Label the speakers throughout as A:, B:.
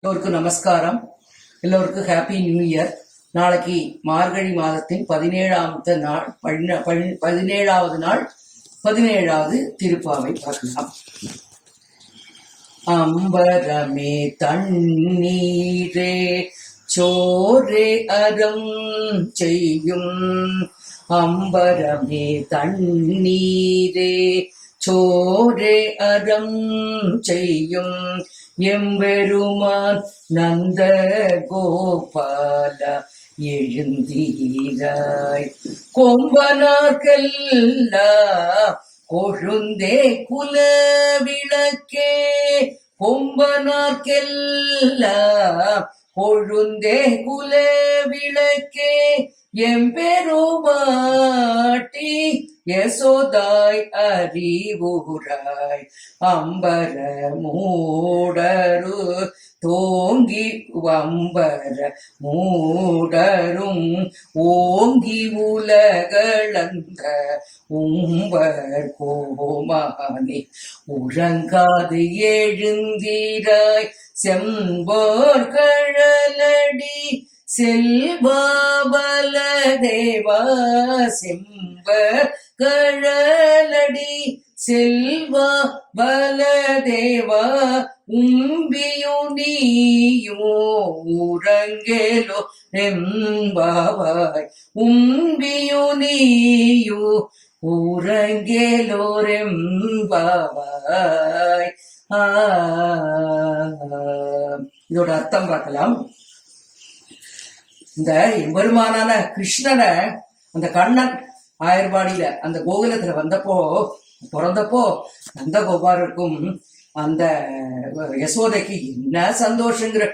A: எல்லோருக்கும் நமஸ்காரம். எல்லோருக்கும் ஹாப்பி நியூ இயர். நாளைக்கு மார்கழி மாதத்தின் 17வது நாள் 17வது திருப்பாவை பார்க்கலாம். அம்பரமே தண்ணீரே சோரே அறம் செய்யும், அம்பரமே தண்ணீரே சோரே அறம் செய்யும், எம்பெருமான் நந்த கோபால எழுந்தீராய், கொம்பனார்க்கெல்லாம் கொழுந்தே குல விளக்கே, கொம்பனார்க்கெல்லாம் கொழுந்தே குல விளக்கே, எம்பெருமாட்டி யசோதாய் அறிவுராய், அம்பர மூடரு தோங்கி அம்பர மூடரும் ஓங்கி உலகளந்த உம்பர் கோமானே, உறங்காது எழுந்தீராய் செம்போர் கழலடி செல்வாபல தேவா, செம்ப கழலடி செல்வா பலதேவா, உம்பியோ நீயோ உறங்கேலோ ரெம்பாவாய், உம்பியோ நீயோ உறங்கேலோ ரெம்பாவாய். இதோட அர்த்தம் பார்க்கலாம். இந்த எம்பெருமானான கிருஷ்ணனை அந்த கண்ணன் ஆயர்பாடியில அந்த கோகுலத்துல பிறந்தப்போ நந்த கோபாலருக்கும் அந்த யசோதைக்கு என்ன சந்தோஷங்கிற,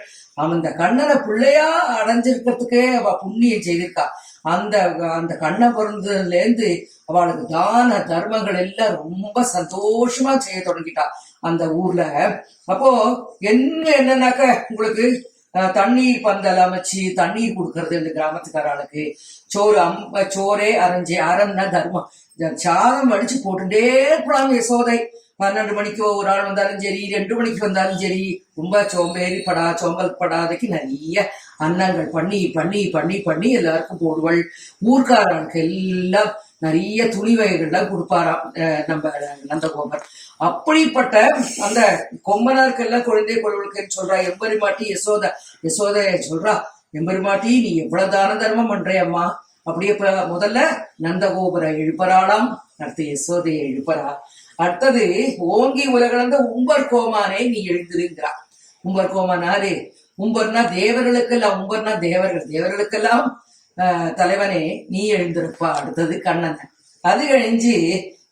A: அவன் இந்த கண்ணனை பிள்ளையா அடைஞ்சிருக்கிறதுக்கே அவ புண்ணியம் செய்திருக்கா. அந்த அந்த கண்ணை பிறந்ததுல இருந்து அவளுக்கு தான தர்மங்கள் எல்லாம் ரொம்ப சந்தோஷமா செய்ய தொடங்கிட்டா அந்த ஊர்ல. அப்போ என்னன்னாக்க உங்களுக்கு தண்ணீர் பந்தல் அமைச்சு தண்ணீர் கொடுக்கறது இந்த கிராமத்துக்காரர்களுக்கு, சோரே அரைஞ்சி, அறம்னா தர்மம், சாதம் அடிச்சு போட்டுட்டே இருக்கலாம் யசோதை. 12 மணிக்கு ஒரு ஆள் வந்தாலும் சரி, 2 மணிக்கு வந்தாலும் சரி, ரொம்ப சோம்பல் படாதைக்கு நிறைய அன்னங்கள் பண்ணி பண்ணி பண்ணி பண்ணி எல்லாருக்கும் போடுவள். ஊர்க்காரர்களுக்கு எல்லாம் நிறைய துணி வகைகள்லாம் கொடுப்பாராம் நம்ம நந்தகோபர். அப்படிப்பட்ட அந்த கொம்பனாருக்கெல்லாம் குழந்தை கொள்வளுக்குன்னு சொல்றா எம்பெருமாட்டி யசோதைய சொல்றா, எம்பெருமாட்டி நீ எவ்வளவு தான தர்மம் பண்றியம்மா. அப்படியே முதல்ல நந்தகோபுரை எழுப்பறாளாம், அடுத்து யசோதையை எழுப்பறா. அடுத்தது ஓங்கி உலகளந்த உம்பர் கோமானே நீ எழுந்திருங்கிறா. உம்பர் கோமானாரு, உம்பர்னா தேவர்களுக்கெல்லாம், உம்பர்னா தேவர்களுக்கெல்லாம் தலைவனே நீ எழுந்திருப்பா. அடுத்தது கண்ணன். அது கழிஞ்சு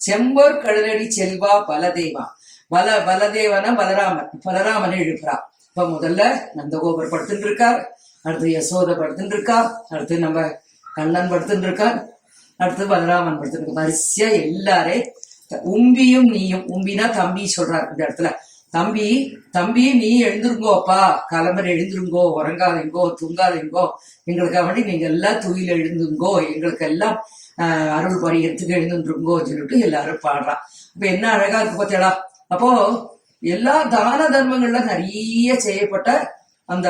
A: செம்பொர் கழலடி செல்வா பலதேவா, பலதேவனா பலராமனை எழுப்புறா. இப்ப முதல்ல நந்தகோபர் படுத்துட்டு இருக்கார், அடுத்து யசோதை படுத்துட்டு இருக்கா, அடுத்து நம்ம கண்ணன் படுத்துட்டு இருக்கார், அடுத்து பலராமன் படுத்துட்டு இருக்கா. வரிசையா எல்லாரே உம்பியும் நீயும், உம்பினா தம்பி சொல்றாரு இந்த இடத்துல, தம்பி நீ எழுந்திருங்கோப்பா, கிளம்பரை எழுந்திருங்கோ, உறங்காதெங்கோ தூங்காதெங்கோ, எங்களுக்காக வேண்டி நீங்க எல்லாம் துயில எழுந்துங்கோ, எங்களுக்கு எல்லாம் அருள் பரியத்துக்கு எழுந்துருங்கோ சொல்லிட்டு எல்லாரும் பாடுறான். இப்ப என்ன அழகா இருக்கு பார்த்தேடா. அப்போ எல்லா தான தர்மங்கள்ல நிறைய செய்யப்பட்ட அந்த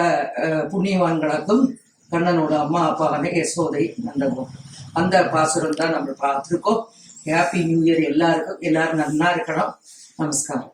A: புண்ணியவான்களுக்கும் கண்ணனோட அம்மா அப்பாவான யசோதை அந்த பாசுரம் தான் நம்ம பார்த்துருக்கோம். ஹாப்பி நியூ இயர் எல்லாருக்கும். எல்லாரும் நன்னா இருக்கணும். நமஸ்காரம்.